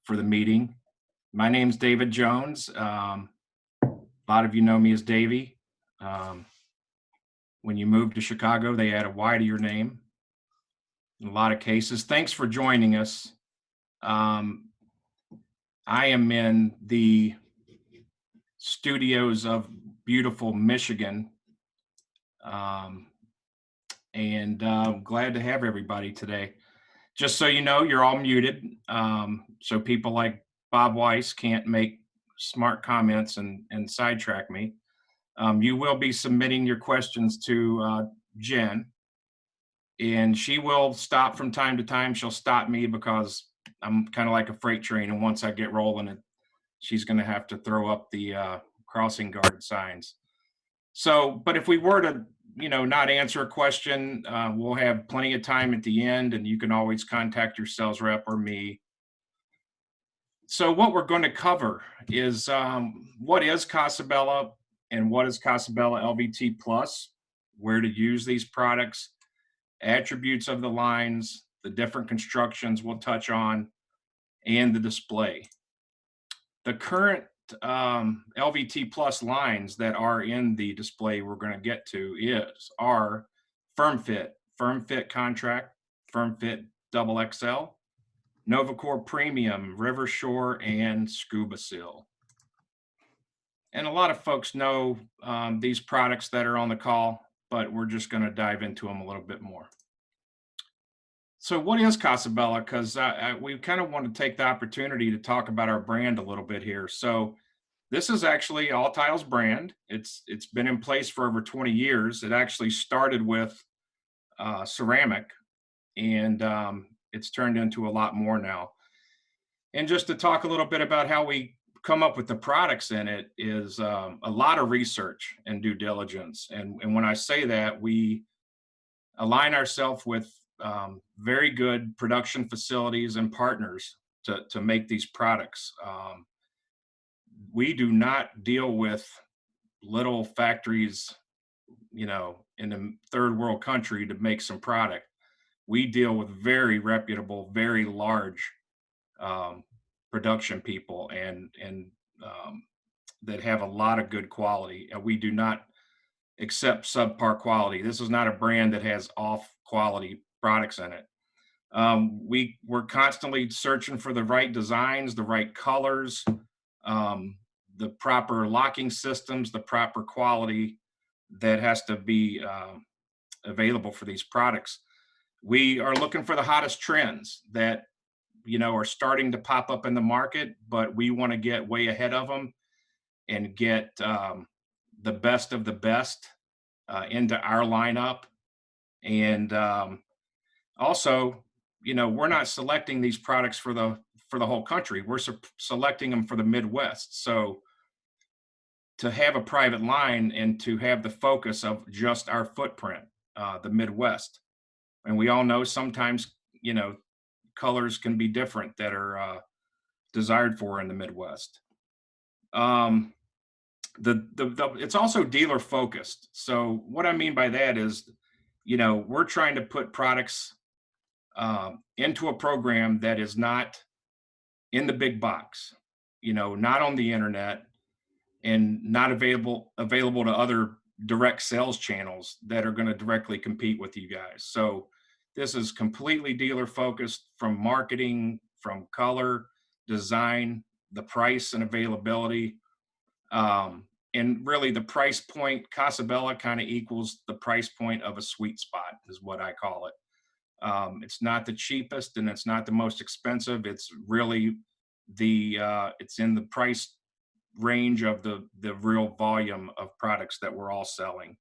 for the meeting. My name's David Jones. A lot of you know me as Davey. When you move to Chicago, they add a Y to your name in a lot of cases. Thanks for joining us. I am in the studios of beautiful Michigan, and glad to have everybody today. Just so you know, you're all muted, so people like Bob Weiss can't make smart comments and sidetrack me. You will be submitting your questions to Jen, and she will stop from time to time. She'll stop me because I'm kind of like a freight train, and once I get rolling, she's going to have to throw up the crossing guard signs. So, but if we were to, not answer a question, we'll have plenty of time at the end, and you can always contact your sales rep or me. So what we're going to cover is what is Casabella and what is Casabella LVT Plus, where to use these products, attributes of the lines, the different constructions we'll touch on, and the display. The current LVT Plus lines that are in the display we're going to get to are Firm Fit Contract, Firm Fit Double XL, NovaCore Premium, River Shore, and Scuba Seal. And a lot of folks know these products that are on the call, but we're just going to dive into them a little bit more. So what is Casabella? Because we kind of want to take the opportunity to talk about our brand a little bit here. So this is actually All Tile's brand. It's been in place for over 20 years. It actually started with ceramic, and it's turned into a lot more now. And just to talk a little bit about how we come up with the products in it is a lot of research and due diligence. And when I say that, we align ourselves with very good production facilities and partners to make these products. We do not deal with little factories, in a third world country to make some product. We deal with very reputable, very large production people and that have a lot of good quality. And we do not accept subpar quality. This is not a brand that has off quality products in it. We're constantly searching for the right designs, the right colors, the proper locking systems, the proper quality that has to be available for these products. We are looking for the hottest trends that are starting to pop up in the market, but we want to get way ahead of them and get the best of the best into our lineup. And also, we're not selecting these products for the whole country. We're selecting them for the Midwest. So to have a private line and to have the focus of just our footprint, the Midwest. And we all know sometimes, colors can be different that are desired for in the Midwest. It's also dealer focused. So what I mean by that is, we're trying to put products into a program that is not in the big box, not on the internet, and not available to other direct sales channels that are going to directly compete with you guys. So this is completely dealer focused, from marketing, from color, design, the price and availability. And really the price point, Casabella kind of equals the price point of a sweet spot is what I call it. It's not the cheapest and it's not the most expensive. It's really it's in the price range of the real volume of products that we're all selling.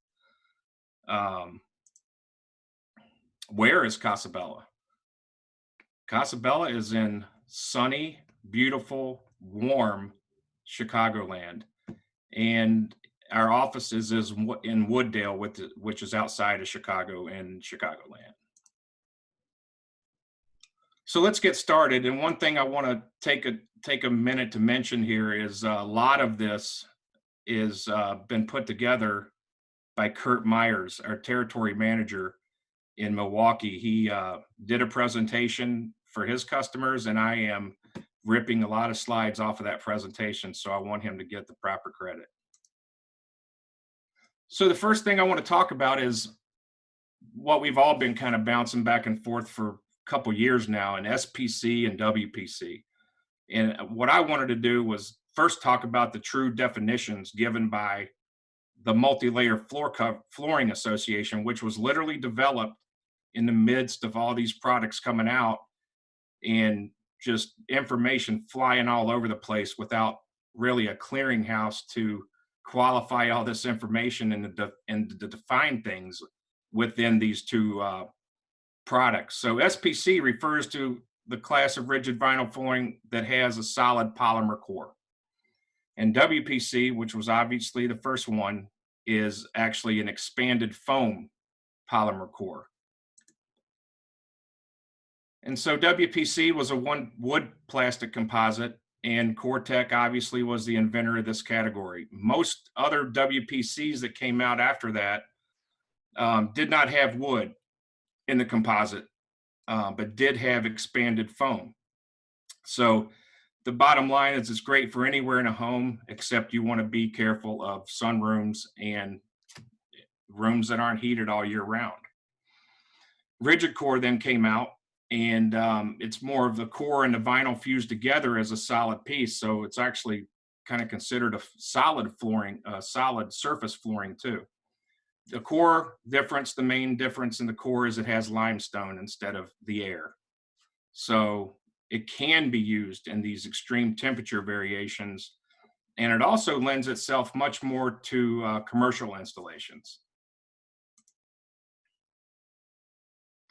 Where is Casabella? Casabella is in sunny, beautiful, warm Chicagoland. And our office is in Wooddale, which is outside of Chicago in Chicagoland. So let's get started. And one thing I want to take a minute to mention here is a lot of this is been put together by Kurt Myers, our territory manager in Milwaukee. He did a presentation for his customers, and I am ripping a lot of slides off of that presentation, so I want him to get the proper credit. So the first thing I want to talk about is what we've all been kind of bouncing back and forth for a couple years now, in SPC and WPC. And what I wanted to do was first talk about the true definitions given by the Multi-Layer Flooring Association, which was literally developed in the midst of all these products coming out and just information flying all over the place without really a clearinghouse to qualify all this information and to define things within these two products. So SPC refers to the class of rigid vinyl flooring that has a solid polymer core. And WPC, which was obviously the first one, is actually an expanded foam polymer core. And so WPC was a wood plastic composite, and Cortec obviously was the inventor of this category. Most other WPCs that came out after that did not have wood in the composite, but did have expanded foam. So the bottom line is it's great for anywhere in a home, except you want to be careful of sunrooms and rooms that aren't heated all year round. Rigid core then came out, and it's more of the core and the vinyl fused together as a solid piece. So it's actually kind of considered a solid flooring, solid surface flooring too. The core difference, the main difference in the core is it has limestone instead of the air. So it can be used in these extreme temperature variations. And it also lends itself much more to commercial installations.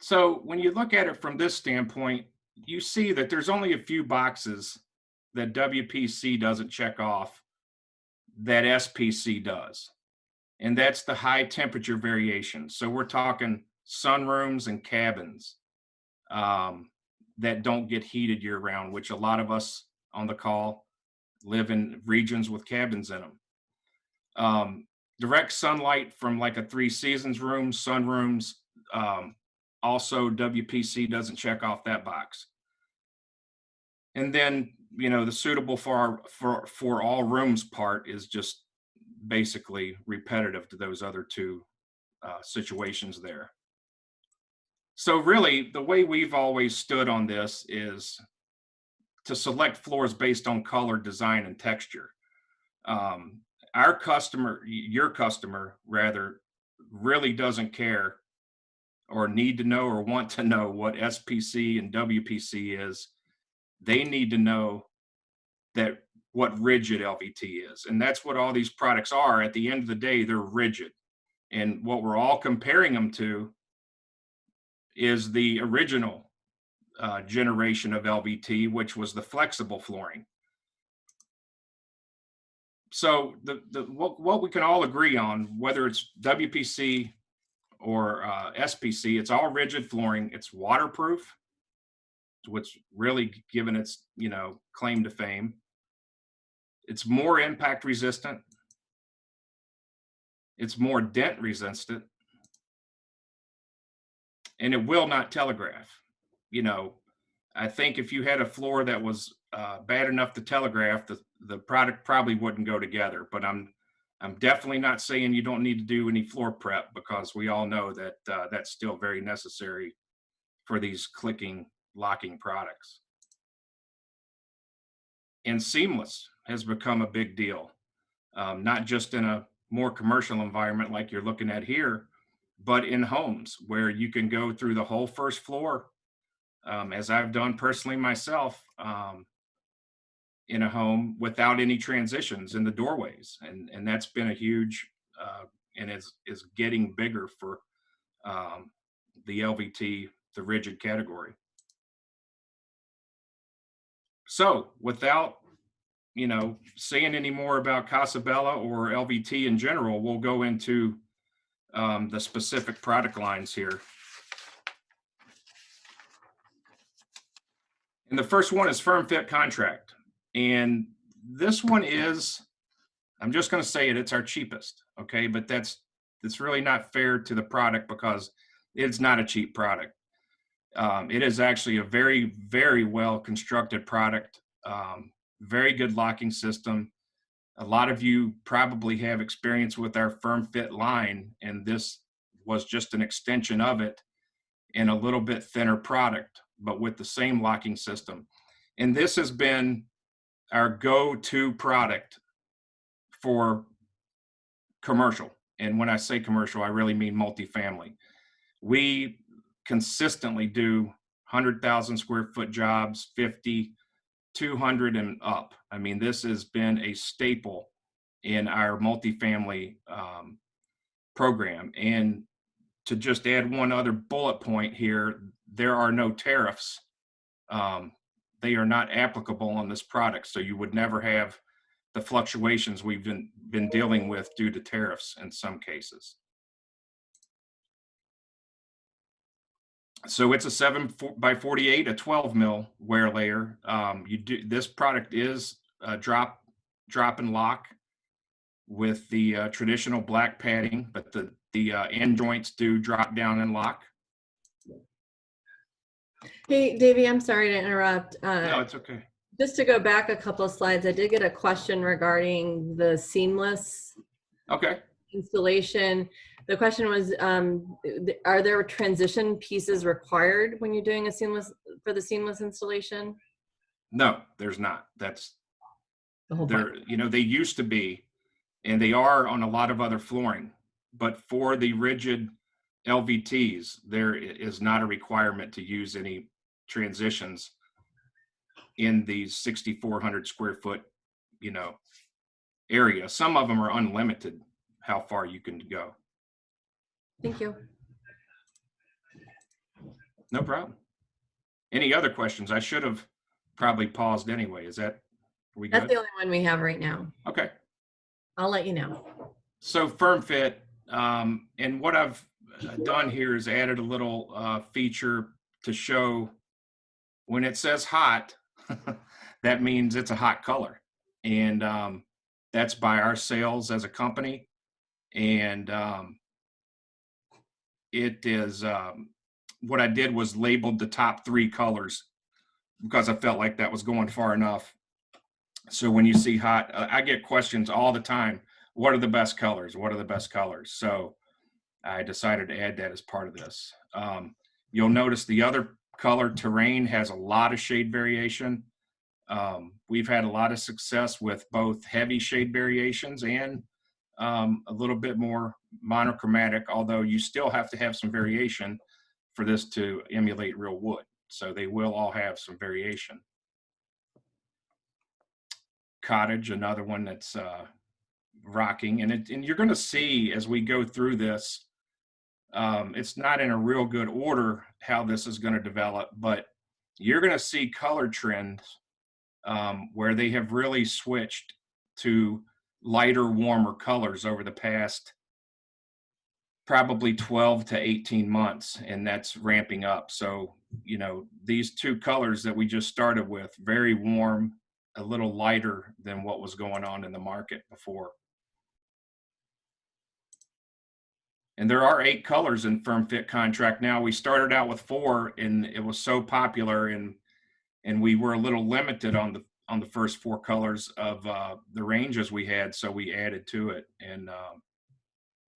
So when you look at it from this standpoint, you see that there's only a few boxes that WPC doesn't check off that SPC does. And that's the high temperature variation. So we're talking sunrooms and cabins that don't get heated year round, which a lot of us on the call live in regions with cabins in them. Direct sunlight from like a Three Seasons room, sunrooms, also WPC doesn't check off that box. And then, you know, the suitable for all rooms part is just basically repetitive to those other two situations there. So really, the way we've always stood on this is to select floors based on color, design, and texture. Our customer, your customer rather, really doesn't care or need to know or want to know what SPC and WPC is. They need to know that what rigid LVT is. And that's what all these products are. At the end of the day, they're rigid. And what we're all comparing them to is the original generation of LVT, which was the flexible flooring. So what we can all agree on, whether it's WPC or SPC, it's all rigid flooring. It's waterproof, which really given its, you know, claim to fame. It's more impact resistant. It's more dent resistant. And it will not telegraph. You know, I think if you had a floor that was bad enough to telegraph, the product probably wouldn't go together. But I'm definitely not saying you don't need to do any floor prep, because we all know that that's still very necessary for these clicking, locking products. And seamless has become a big deal, not just in a more commercial environment like you're looking at here, but in homes where you can go through the whole first floor, as I've done personally myself, in a home without any transitions in the doorways. And that's been a huge, and is getting bigger for the LVT, the rigid category. So without, you know, saying any more about Casabella or LVT in general, we'll go into the specific product lines here. And the first one is Firm Fit Contract. And this one is, I'm just going to say it, it's our cheapest, okay? But that's really not fair to the product, because it's not a cheap product. It is actually a very, very well constructed product. Very good locking system. A lot of you probably have experience with our Firm Fit line, and this was just an extension of it in a little bit thinner product, but with the same locking system. And this has been our go-to product for commercial. And when I say commercial, I really mean multifamily. We consistently do 100,000 square foot jobs, 50, 200 and up. I mean, this has been a staple in our multifamily program. And to just add one other bullet point here, there are no tariffs. They are not applicable on this product. So you would never have the fluctuations we've been dealing with due to tariffs in some cases. So it's a 7x48, a 12 mil wear layer. This product is a drop and lock with the traditional black padding, but the end joints do drop down and lock. Hey, Davey, I'm sorry to interrupt. No, it's okay. Just to go back a couple of slides, I did get a question regarding the seamless installation. The question was, are there transition pieces required when you're doing for the seamless installation? No, there's not. That's the whole point. They used to be, and they are on a lot of other flooring, but for the rigid LVTs, there is not a requirement to use any transitions in the 6,400 square foot, area. Some of them are unlimited how far you can go. Thank you. No problem. Any other questions? I should have probably paused anyway. Are we good? That's the only one we have right now. Okay. I'll let you know. So Firm Fit, and what I've done here is added a little feature to show when it says hot, that means it's a hot color. And that's by our sales as a company. And it is, what I did was labeled the top 3 colors because I felt like that was going far enough. So when you see hot, I get questions all the time. What are the best colors? What are the best colors? So I decided to add that as part of this. You'll notice the other color, Terrain, has a lot of shade variation. We've had a lot of success with both heavy shade variations and a little bit more monochromatic, although you still have to have some variation for this to emulate real wood. So they will all have some variation. Cottage, another one that's rocking, and you're going to see as we go through this, it's not in a real good order how this is going to develop, but you're going to see color trends where they have really switched to lighter, warmer colors over the past probably 12 to 18 months, and that's ramping up. So, these 2 colors that we just started with, very warm, a little lighter than what was going on in the market before. And there are 8 colors in Firm Fit contract now. We started out with 4, and it was so popular, and we were a little limited on the first 4 colors of the ranges we had, so we added to it. And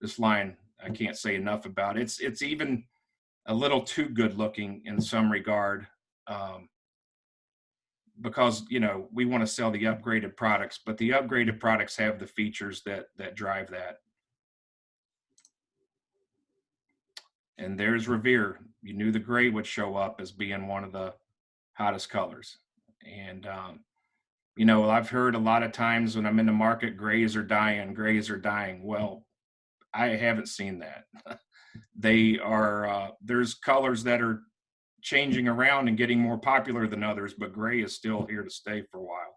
this line, I can't say enough about. It's even a little too good looking in some regard, because we want to sell the upgraded products, but the upgraded products have the features that drive that. And there's Revere. You knew the gray would show up as being one of the hottest colors. And I've heard a lot of times when I'm in the market, grays are dying. Well, I haven't seen that. They are, there's colors that are changing around and getting more popular than others, but gray is still here to stay for a while.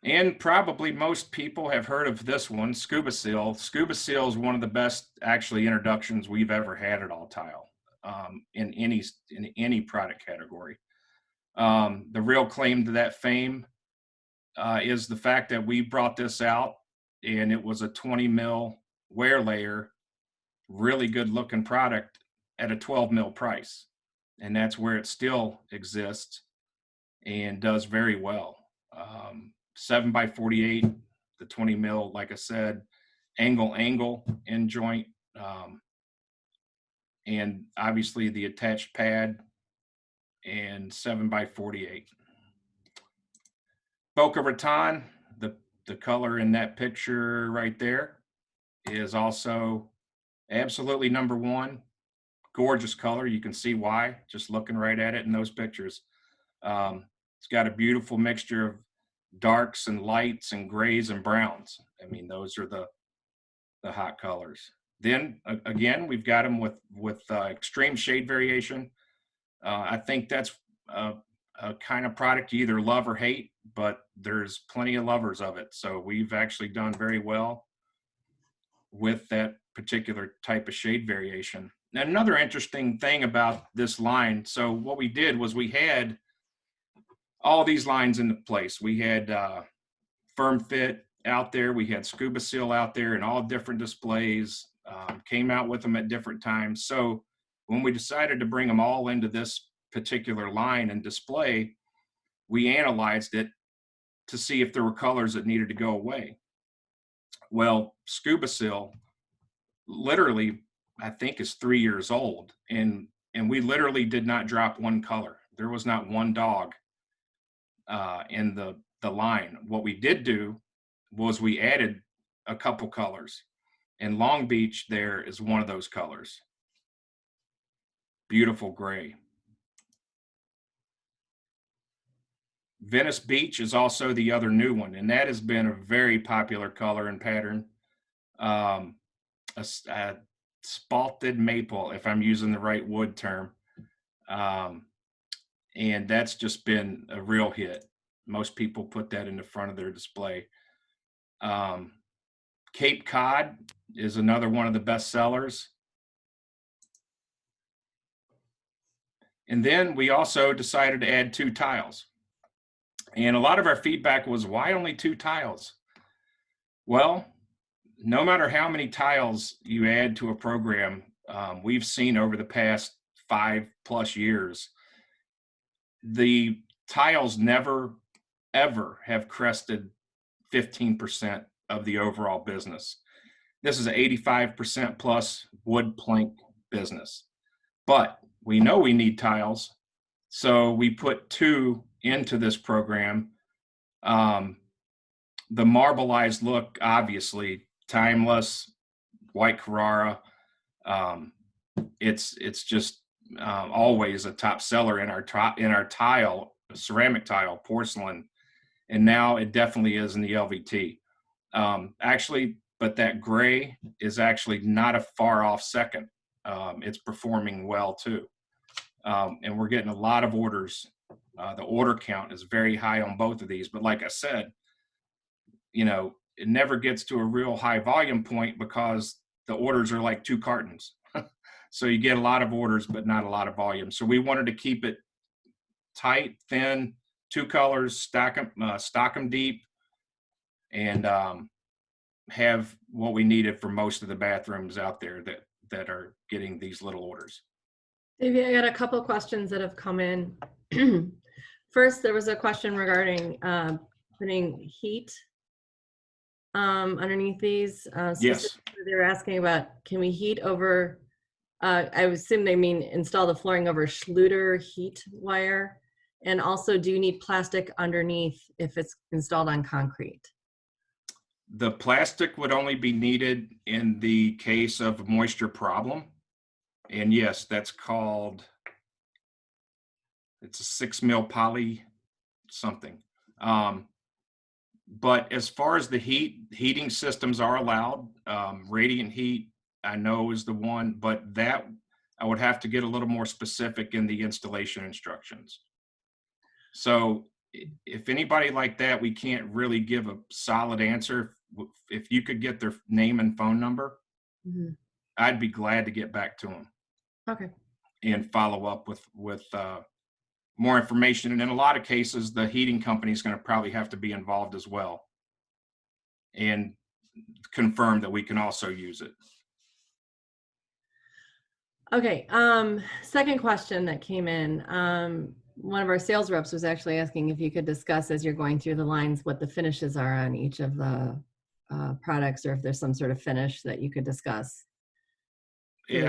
And probably most people have heard of this one, Scuba Seal. Scuba Seal is one of the best actually introductions we've ever had at All Tile in any product category. The real claim to that fame is the fact that we brought this out, and it was a 20 mil wear layer, really good looking product at a 12 mil price. and that's where it still exists and does very well. 7 by 48, the 20 mil, like I said, angle end joint, and obviously the attached pad, and 7 by 48. Boca Raton, the color in that picture right there is also absolutely number one. Gorgeous color. You can see why, just looking right at it in those pictures. It's got a beautiful mixture of darks and lights and grays and browns. I mean, those are the hot colors. Then again, we've got them with extreme shade variation. I think that's a kind of product you either love or hate, but there's plenty of lovers of it. So we've actually done very well with that particular type of shade variation. And another interesting thing about this line, so what we did was we had all these lines into place. We had Firm Fit out there, we had Scuba Seal out there, and all different displays. Came out with them at different times. So when we decided to bring them all into this particular line and display, we analyzed it to see if there were colors that needed to go away. Well, Scuba Seal literally, I think, is 3 years old, and we literally did not drop one color. There was not one dog in the line. What we did do was we added a couple colors, and Long Beach there is one of those colors. Beautiful gray. Venice Beach is also the other new one, and that has been a very popular color and pattern. A spalted maple, if I'm using the right wood term. And that's just been a real hit. Most people put that in the front of their display. Cape Cod is another one of the best sellers. And then we also decided to add 2 tiles. And a lot of our feedback was, why only 2 tiles? Well, no matter how many tiles you add to a program, we've seen over the past 5+ years, the tiles never, ever have crested 15% of the overall business. This is an 85% plus wood plank business. But we know we need tiles, so we put 2 into this program. The marbleized look, obviously, timeless, white Carrara. It's just always a top seller in our tile, ceramic tile, porcelain, and now it definitely is in the LVT. Actually, but that gray is actually not a far off second. It's performing well too, and we're getting a lot of orders. The order count is very high on both of these, but like I said, it never gets to a real high volume point because the orders are like 2 cartons. So you get a lot of orders, but not a lot of volume. So we wanted to keep it tight, thin, 2 colors, stock them deep, and have what we needed for most of the bathrooms out there that are getting these little orders. Davey, I got a couple of questions that have come in. First, there was a question regarding putting heat underneath these. Yes. They were asking about, can we heat over, I assume they mean install the flooring over Schluter heat wire? And also, do you need plastic underneath if it's installed on concrete? The plastic would only be needed in the case of a moisture problem. And yes, that's called, it's a 6 mil poly something. But as far as the heating systems are allowed, radiant heat, I know is the one, but that I would have to get a little more specific in the installation instructions. So if anybody like that, we can't really give a solid answer. If you could get their name and phone number, I'd be glad to get back to them. Okay. And follow up with more information. And in a lot of cases, the heating company is going to probably have to be involved as well and confirm that we can also use it. Okay, second question that came in. One of our sales reps was actually asking if you could discuss as you're going through the lines what the finishes are on each of the products, or if there's some sort of finish that you could discuss. So Yeah, they,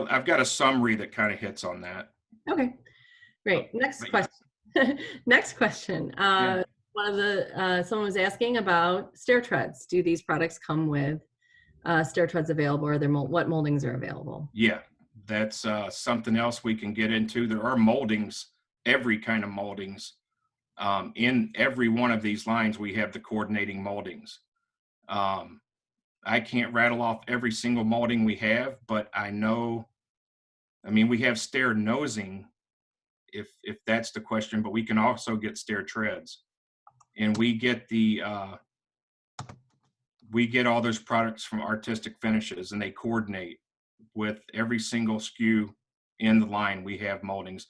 I've got a summary that kind of hits on that. okay, Uh, great. Next but yeah, question. Next question. yeah, One of the someone was asking about stair treads. Do these products come with stair treads available, or what moldings are available? yeah. That's something else we can get into. There are moldings, every kind of moldings. In every one of these lines, we have the coordinating moldings. Um, I can't rattle off every single molding we have, but I know, I mean, we have stair nosing, if that's the question, but we can also get stair treads. And we get all those products from Artistic Finishes, and they coordinate with every single SKU in the line. We have moldings.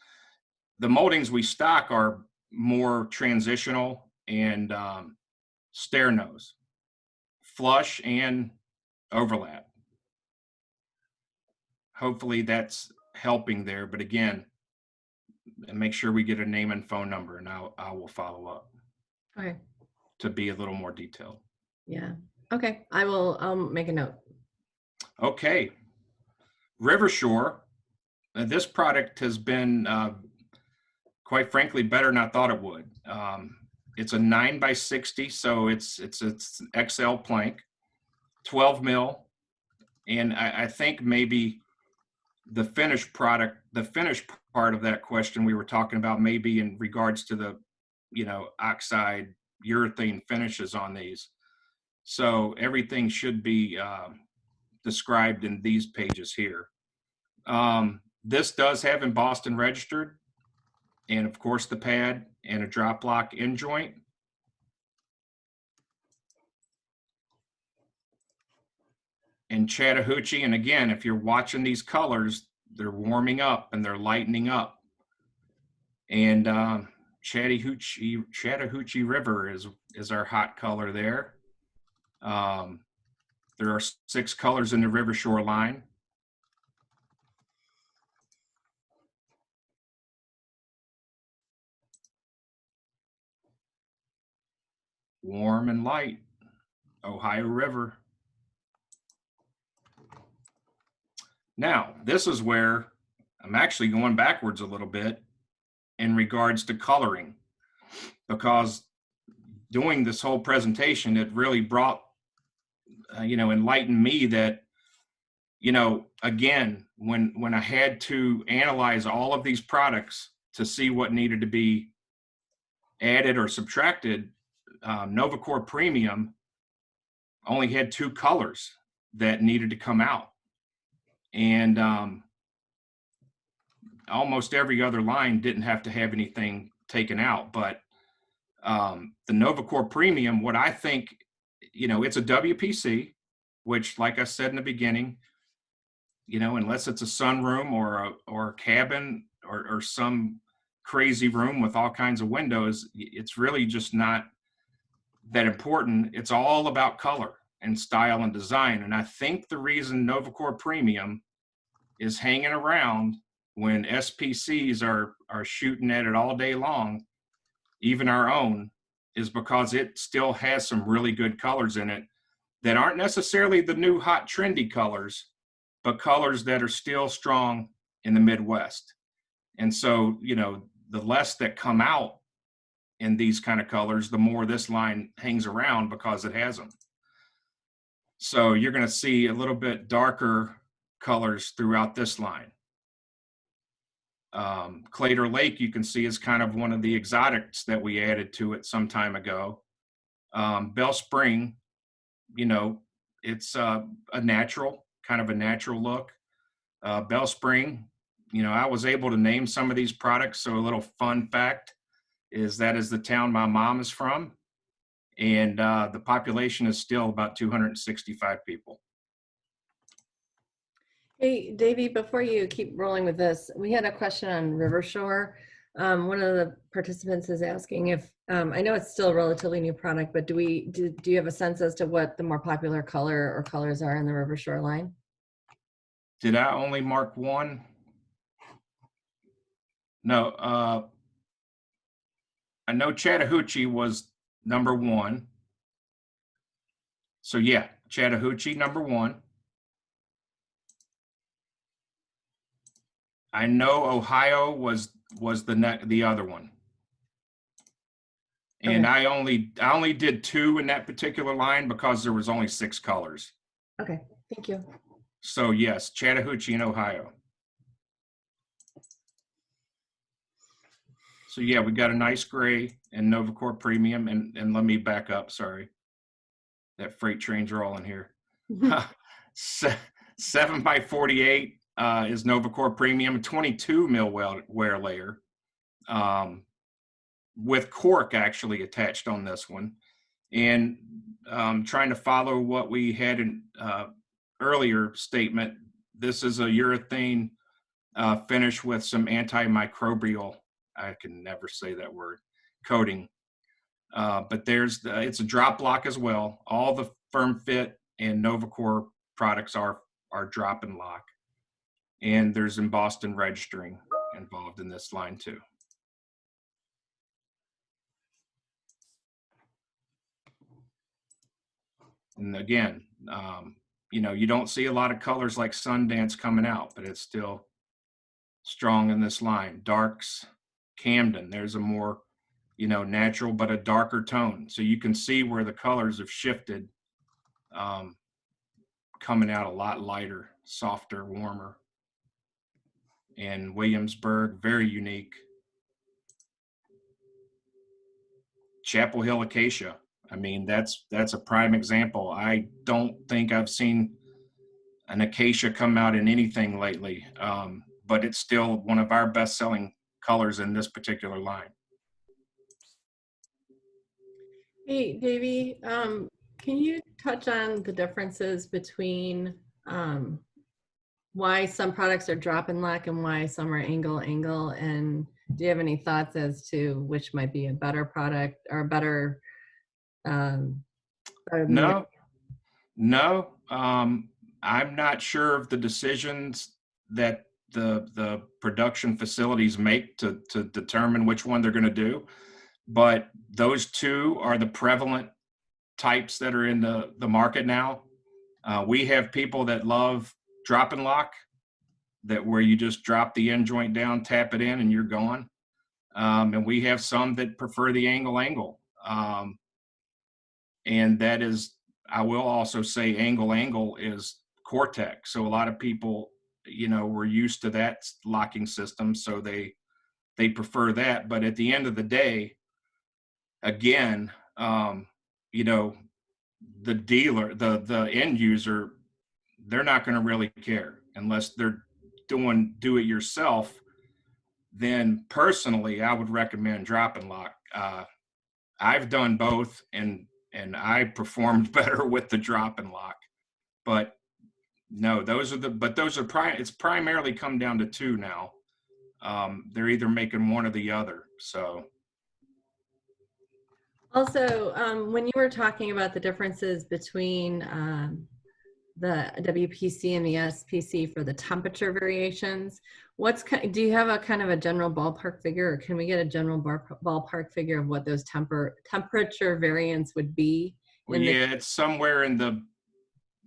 The moldings we stock are more transitional and stair nose, flush and overlap. Hopefully that's helping there. But again, make sure we get a name and phone number, and I will follow up Okay. to be a little more detailed. Yeah. Okay. I'll make a note. Okay, River Shore. This product has been, quite frankly, better than I thought it would. It's a 9x60, so it's XL plank, 12 mil, and I think maybe the finished product, the finished part of that question we were talking about, maybe in regards to the, oxide urethane finishes on these. So everything should be described in these pages here. This does have embossed and registered, and of course the pad and a drop lock end joint. And Chattahoochee, and again, if you're watching these colors, they're warming up and they're lightening up. And Chattahoochee River is our hot color there. There are 6 colors in the River Shore line. Warm and light, Ohio River. Now, this is where I'm actually going backwards a little bit in regards to coloring, because doing this whole presentation, it really brought, enlightened me that, again, when I had to analyze all of these products to see what needed to be added or subtracted, NovaCore Premium only had 2 colors that needed to come out. And almost every other line didn't have to have anything taken out. But the NovaCore Premium, what I think, it's a WPC, which, like I said in the beginning, unless it's a sunroom or a cabin or some crazy room with all kinds of windows, it's really just not that important. It's all about color and style and design. And I think the reason NovaCore Premium is hanging around when SPCs are shooting at it all day long, even our own, is because it still has some really good colors in it that aren't necessarily the new hot trendy colors, but colors that are still strong in the Midwest. And so, the less that come out in these kind of colors, the more this line hangs around because it has them. So you're going to see a little bit darker colors throughout this line. Claytor Lake, you can see, is kind of one of the exotics that we added to it some time ago. Bell Spring, it's a natural, kind of a natural look. Bell Spring, I was able to name some of these products. So a little fun fact is that is the town my mom is from. And the population is still about 265 people. Hey, Davey, before you keep rolling with this, we had a question on River Shore. One of the participants is asking if, I know it's still a relatively new product, but do you have a sense as to what the more popular color or colors are in the River Shore line? Did I only mark one? No, I know Chattahoochee was number one. So yeah, Chattahoochee number one. I know Ohio was the other one. And Okay. I only did two in that particular line because there was only 6 colors. Okay. Thank you. So yes, Chattahoochee and Ohio. So yeah, we got a nice gray and Novacore Premium. And let me back up. Sorry, that freight train's rolling here. 7x48 is Novacore Premium, 22 mil wear layer, with cork actually attached on this one. And trying to follow what we had in earlier statement, this is a urethane finish with some antimicrobial, I can never say that word, coating. But it's a drop lock as well. All the Firm Fit and Novacore products are drop and lock. And there's embossed and registering involved in this line too. And again, you don't see a lot of colors like Sundance coming out, but it's still strong in this line. Darks, Camden, there's a more, natural, but a darker tone. So you can see where the colors have shifted, coming out a lot lighter, softer, warmer. And Williamsburg, very unique. Chapel Hill Acacia. I mean, that's a prime example. I don't think I've seen an acacia come out in anything lately, but it's still one of our best-selling colors in this particular line. Hey, Davey, can you touch on the differences between why some products are drop and lock and why some are angle? And do you have any thoughts as to which might be a better product or better? Better than the No. I'm not sure of the decisions that the production facilities make to determine which one they're going to do, but those two are the prevalent types that are in the market now. We have people that love drop and lock, that where you just drop the end joint down, tap it in, and you're gone. And we have some that prefer the angle. And that is, I will also say, angle is Cortex. So a lot of people, were used to that locking system, so they prefer that. But at the end of the day, again, the dealer, the end user, they're not going to really care unless they're doing do it yourself. Then personally, I would recommend drop and lock. I've done both, and I performed better with the drop and lock. But no, it's primarily come down to two now. They're either making one or the other. So Also, when you were talking about the differences between the WPC and the SPC for the temperature variations, do you have a kind of a general ballpark figure, or can we get a general ballpark figure of what those temperature variants would be? yeah, it's somewhere in the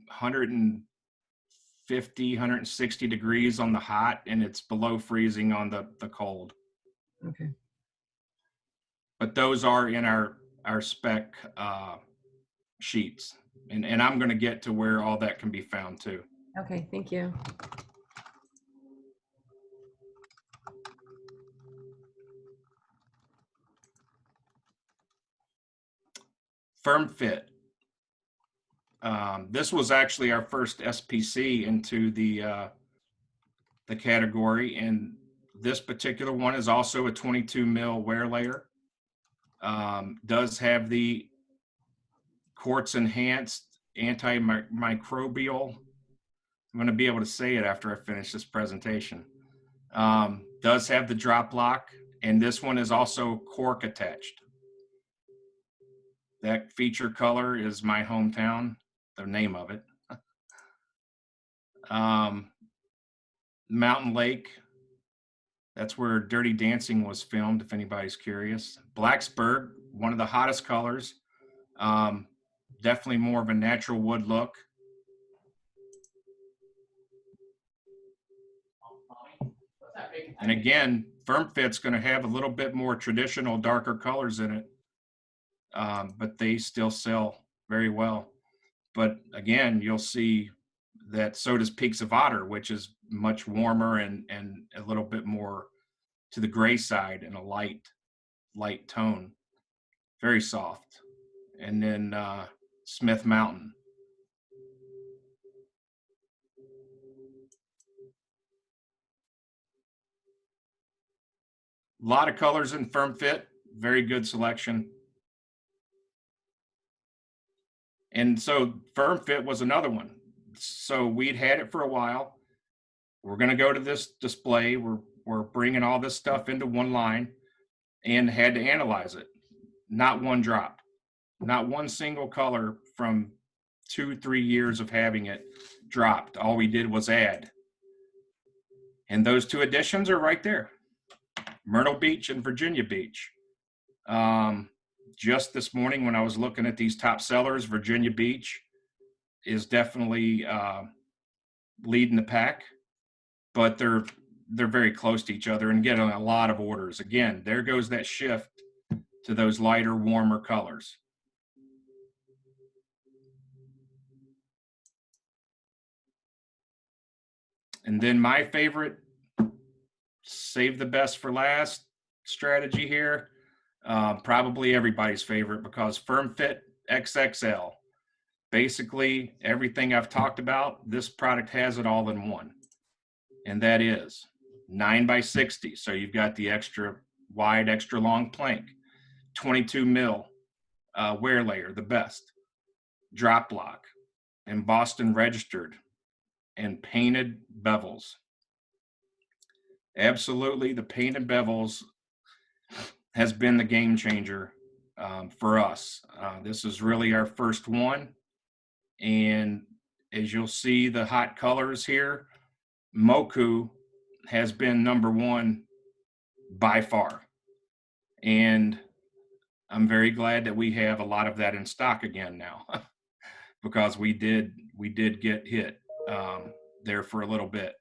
150, 160 degrees on the hot, and it's below freezing on the cold. Okay. But those are in our spec sheets. And I'm going to get to where all that can be found too. Okay, thank you. Firm Fit. This was actually our first SPC into the category, and this particular one is also a 22 mil wear layer. Does have the quartz enhanced antimicrobial. I'm going to be able to say it after I finish this presentation. Does have the drop lock, and this one is also cork attached. That feature color is my hometown, the name of it. Mountain Lake. That's where Dirty Dancing was filmed, if anybody's curious. Blacksburg, one of the hottest colors. Um, Definitely more of a natural wood look. And again, Firm Fit's going to have a little bit more traditional, darker colors in it, but they still sell very well. But again, you'll see that so does Peaks of Otter, which is much warmer and a little bit more to the gray side and a light tone, very soft. And then Smith Mountain. A lot of colors in Firm Fit, very good selection. And so Firm Fit was another one. So we'd had it for a while. We're going to go to this display. We're bringing all this stuff into one line and had to analyze it. Not one dropped, not one single color from 2-3 years of having it dropped. All we did was add. And those two additions are right there. Myrtle Beach and Virginia Beach. Just this morning when I was looking at these top sellers, Virginia Beach is definitely leading the pack, but they're very close to each other and getting a lot of orders. Again, there goes that shift to those lighter, warmer colors. And then my favorite, save the best for last strategy here, probably everybody's favorite, because Firm Fit XXL. Basically, everything I've talked about, this product has it all in one. And that is 9x60. So you've got the extra wide, extra long plank, 22 mil wear layer, the best, drop lock, embossed and registered, and painted bevels. Absolutely, the painted bevels has been the game changer for us. This is really our first one. And as you'll see, the hot colors here, Moku has been number one by far. And I'm very glad that we have a lot of that in stock again now because we did get hit there for a little bit.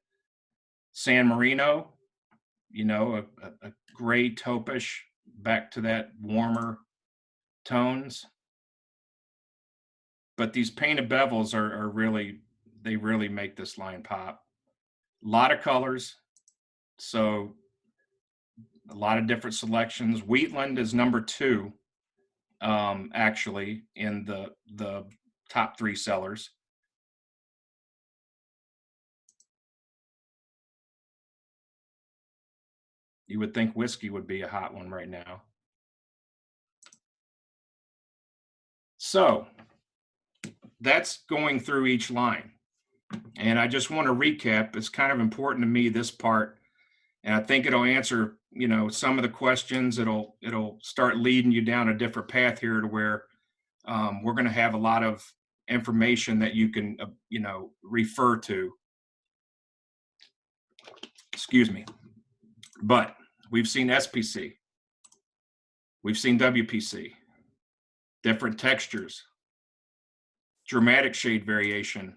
San Marino, you know, a gray taupish back to that warmer tones. But these painted bevels are really, they really make this line pop. A lot of colors, so a lot of different selections. Wheatland is number 2, actually, in the top 3 sellers. You would think whiskey would be a hot one right now. So that's going through each line. And I just want to recap. It's kind of important to me, this part, and I think it'll answer, you know, some of the questions. It'll start leading you down a different path here to where we're going to have a lot of information that you can, you know, refer to. Excuse me. But we've seen SPC. We've seen WPC. Different textures. Dramatic shade variation.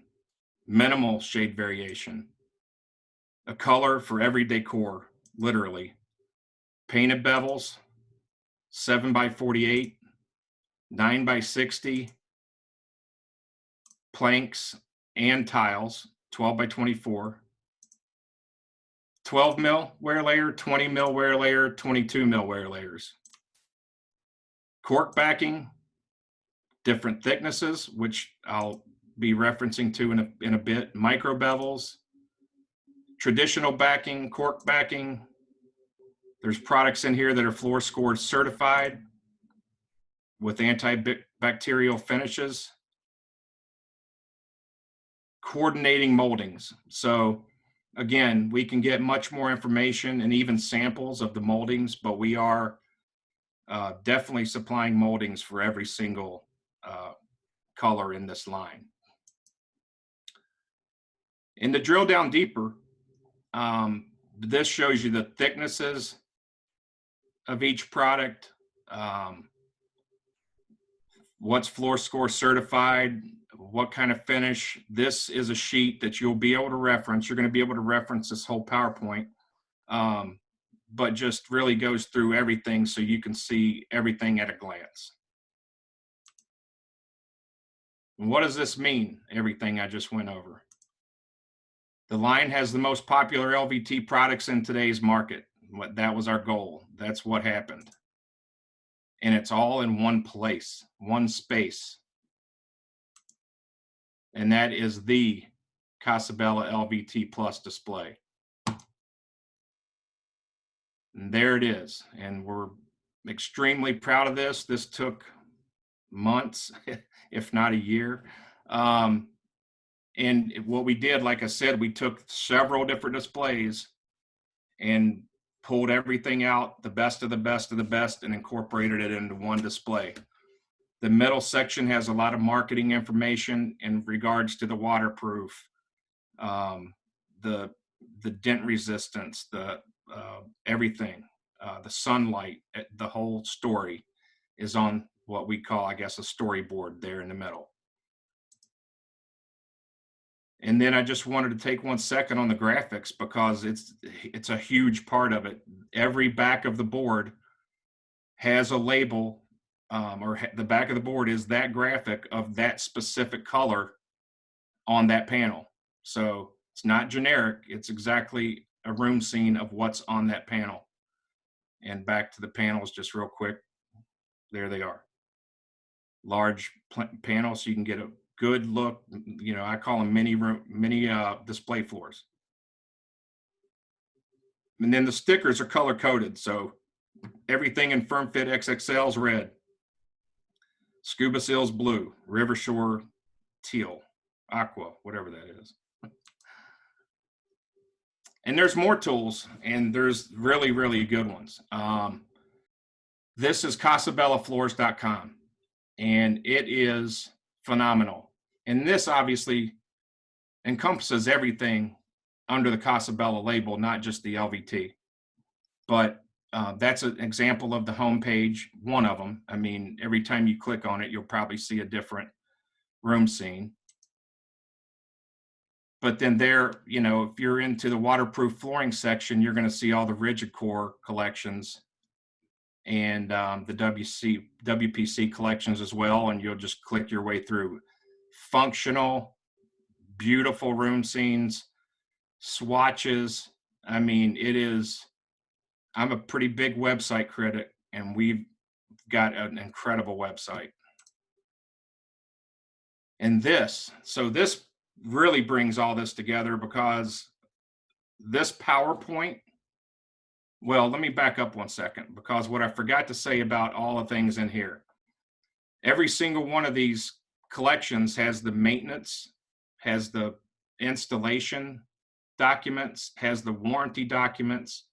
Minimal shade variation. A color for every decor, literally. Painted bevels, 7x48, 9x60, planks and tiles, 12x24, 12 mil wear layer, 20 mil wear layer, 22 mil wear layers. Cork backing, different thicknesses, which I'll be referencing to in a bit. Micro bevels, traditional backing, cork backing. There's products in here that are floor scored certified with antibacterial finishes. Coordinating moldings. So again, we can get much more information and even samples of the moldings, but we are definitely supplying moldings for every single color in this line. And to drill down deeper, This shows you the thicknesses of each product, what's floor score certified, what kind of finish. This is a sheet that you'll be able to reference. You're going to be able to reference this whole PowerPoint, but just really goes through everything so you can see everything at a glance. And what does this mean, everything I just went over? The line has the most popular LVT products in today's market. That was our goal. That's what happened. And it's all in one place, one space. And that is the Casabella LVT Plus display. And there it is. And we're extremely proud of this. This took months, if not a year. And what we did, like I said, we took several different displays and pulled everything out, the best of the best of the best, and incorporated it into one display. The middle section has a lot of marketing information in regards to the waterproof, the dent resistance, the everything, the sunlight, the whole story is on what we call, I guess, a storyboard there in the middle. And then I just wanted to take 1 second on the graphics because it's a huge part of it. Every back of the board has a label, the back of the board is that graphic of that specific color on that panel. So it's not generic. It's exactly a room scene of what's on that panel. And back to the panels just real quick. There they are. Large panels so you can get a good look. You know, I call them mini display floors. And then the stickers are color coded. So everything in Firm Fit XXL is red, Scuba Seals blue, River Shore teal, aqua, whatever that is. And there's more tools, and there's really, really good ones. This is CasabellaFloors.com, and it is phenomenal. And this obviously encompasses everything under the Casabella label, not just the LVT. But that's an example of the homepage, one of them. I mean, every time you click on it, you'll probably see a different room scene. But then there, you know, if you're into the waterproof flooring section, you're going to see all the rigid core collections and the WPC collections as well. And you'll just click your way through. Functional, beautiful room scenes, swatches. I mean, I'm a pretty big website critic, and we've got an incredible website. And this really brings all this together because this PowerPoint, well, let me back up 1 second, because what I forgot to say about all the things in here, every single one of these collections has the maintenance, has the installation documents, has the warranty documents,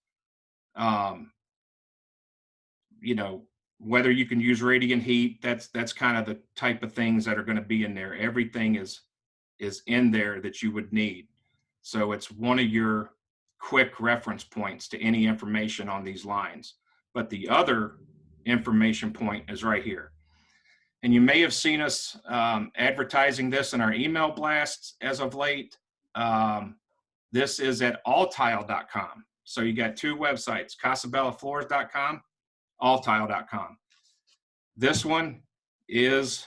you know, whether you can use radiant heat, that's kind of the type of things that are going to be in there. Everything is in there that you would need. So it's one of your quick reference points to any information on these lines. But the other information point is right here. And you may have seen us advertising this in our email blasts as of late. This is at alltile.com. So you got two websites, CasabellaFloors.com, alltile.com. This one is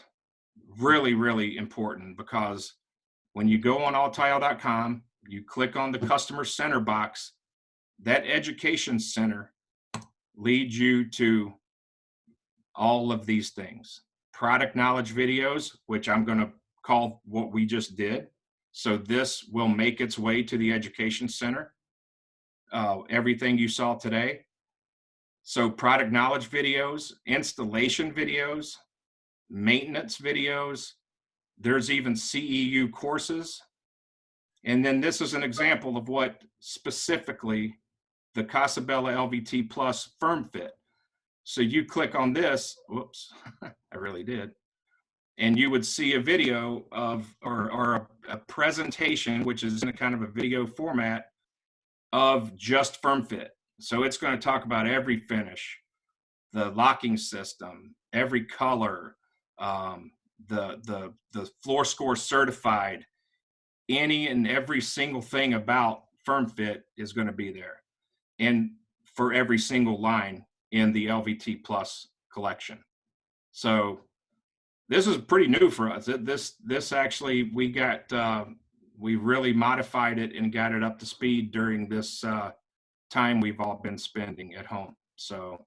really, really important because when you go on alltile.com, you click on the customer center box, that education center leads you to all of these things. Product knowledge videos, which I'm going to call what we just did. So this will make its way to the education center. Everything you saw today. So product knowledge videos, installation videos, maintenance videos. There's even CEU courses. And then this is an example of what specifically the Casabella LVT Plus Firm Fit. So you click on this, whoops, I really did. And you would see a video of, or a presentation, which is in a kind of a video format of just firm fit. So it's going to talk about every finish, the locking system, every color, the floor score certified, any and every single thing about firm fit is going to be there, and for every single line in the LVT Plus collection. So this is pretty new for us. This actually we really modified it and got it up to speed during this time we've all been spending at home. So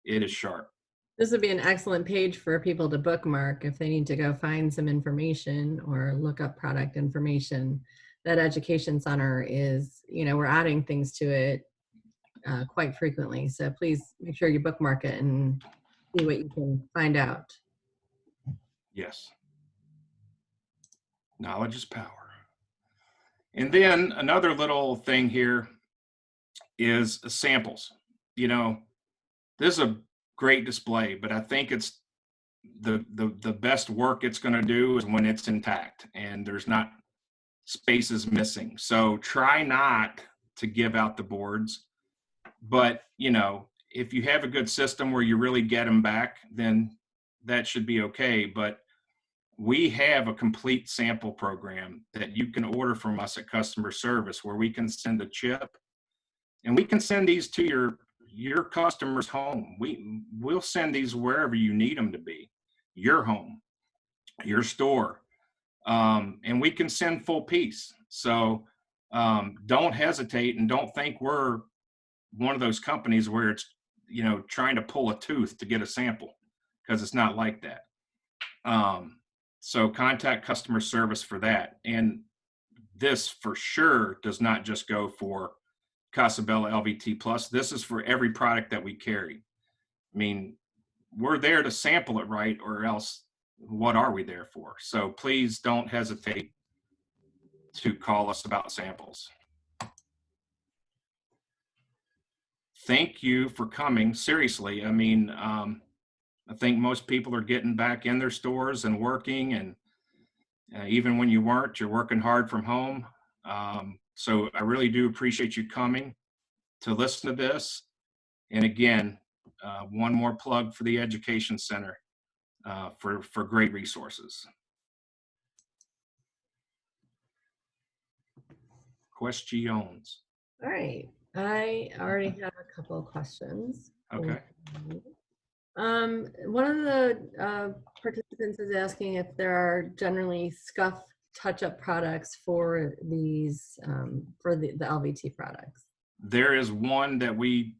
it is sharp. This would be an excellent page for people to bookmark if they need to go find some information or look up product information. That education center is, we're adding things to it quite frequently. So please make sure you bookmark it and see what you can find out. Yes. Knowledge is power. And then another little thing here is samples. This is a great display, but I think it's the best work it's going to do is when it's intact and there's not spaces missing. So try not to give out the boards, but if you have a good system where you really get them back, then that should be okay. But we have a complete sample program that you can order from us at customer service, where we can send a chip and we can send these to your customer's home. We'll send these wherever you need them to be, your home, your store, and we can send full piece. So don't hesitate, and don't think we're one of those companies where it's trying to pull a tooth to get a sample, because it's not like that. So contact customer service for that. And this for sure does not just go for Casabella LVT Plus. This is for every product that we carry. I mean, we're there to sample it right, or else what are we there for? So please don't hesitate to call us about samples. Thank you for coming. Seriously, I mean, I think most people are getting back in their stores and working, and even when you weren't, you're working hard from home. So I really do appreciate you coming to listen to this. And again, one more plug for the Education Center for great resources. Questions? All right. I already have a couple of questions. Okay. One of the participants is asking if there are generally scuff touch-up products for these, for the LVT products. There is one that we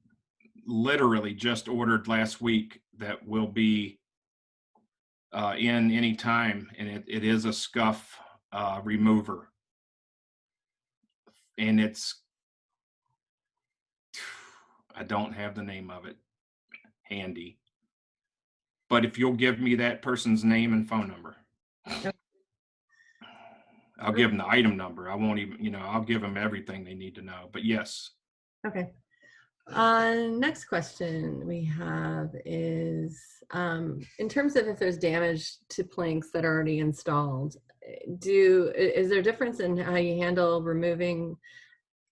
literally just ordered last week that will be in any time, and it is a scuff remover. And I don't have the name of it handy, but if you'll give me that person's name and phone number, I'll give them the item number. I won't even, I'll give them everything they need to know, but yes. Okay. Next question we have is, in terms of if there's damage to planks that are already installed, is there a difference in how you handle removing,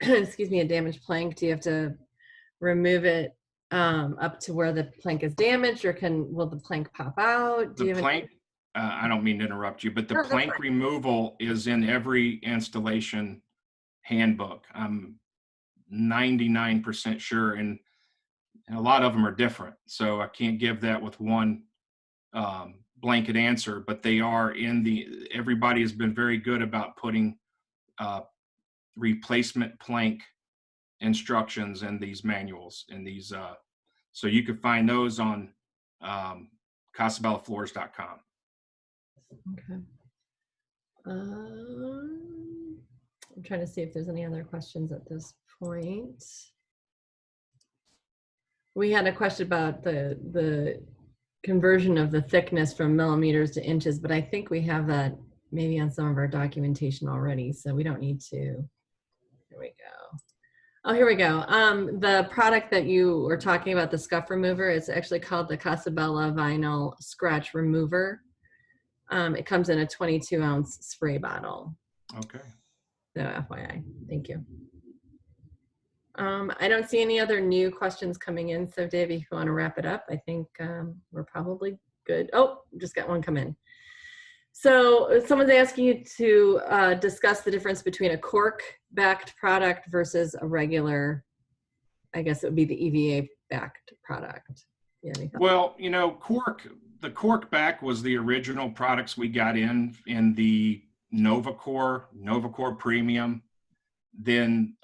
excuse me, a damaged plank? Do you have to remove it up to where the plank is damaged, or will the plank pop out? I don't mean to interrupt you, but the plank removal is in every installation handbook. I'm 99% sure, and a lot of them are different. So I can't give that with one blanket answer, but they are everybody has been very good about putting replacement plank instructions in these manuals, and these so you can find those on casabellafloors.com. Okay. I'm trying to see if there's any other questions at this point. We had a question about the conversion of the thickness from millimeters to inches, but I think we have that maybe on some of our documentation already, so we don't need to. Here we go. Oh, here we go. The product that you were talking about, the scuff remover, is actually called the Casabella Vinyl Scratch Remover. It comes in a 22-ounce spray bottle. Okay. So FYI, thank you. I don't see any other new questions coming in. So Dave, if you want to wrap it up, I think we're probably good. Oh, just got one come in. So someone's asking you to discuss the difference between a cork-backed product versus a regular, I guess it would be the EVA-backed product. Yeah. Well, you know, the cork back was the original products we got in the Novacore Premium, then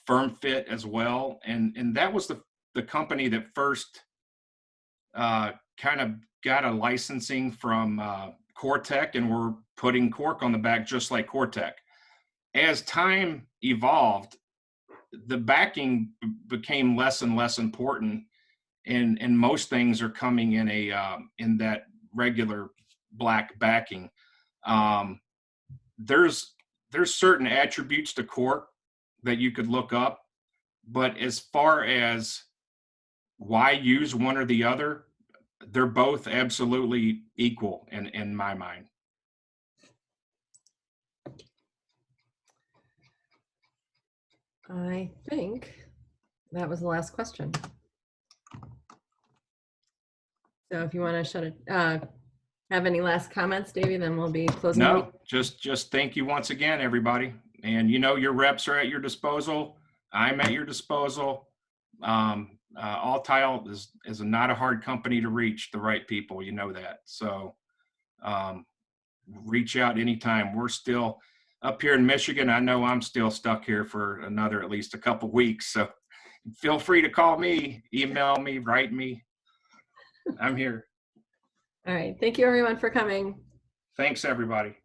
Firm Fit as well, and that was the company that first kind of got a licensing from Cortec, and we're putting cork on the back just like Cortec. As time evolved, the backing became less and less important, and most things are coming in in that regular black backing. There's certain attributes to cork that you could look up, but as far as why use one or the other, they're both absolutely equal in my mind. I think that was the last question. So if you want to shut it, have any last comments, Davey, then we'll be closing. No, just thank you once again, everybody. And you know, your reps are at your disposal. I'm at your disposal. All Tile is not a hard company to reach the right people. You know that. So reach out anytime. We're still up here in Michigan. I know I'm still stuck here for another at least a couple weeks. So feel free to call me, email me, write me. I'm here. All right. Thank you, everyone, for coming. Thanks, everybody.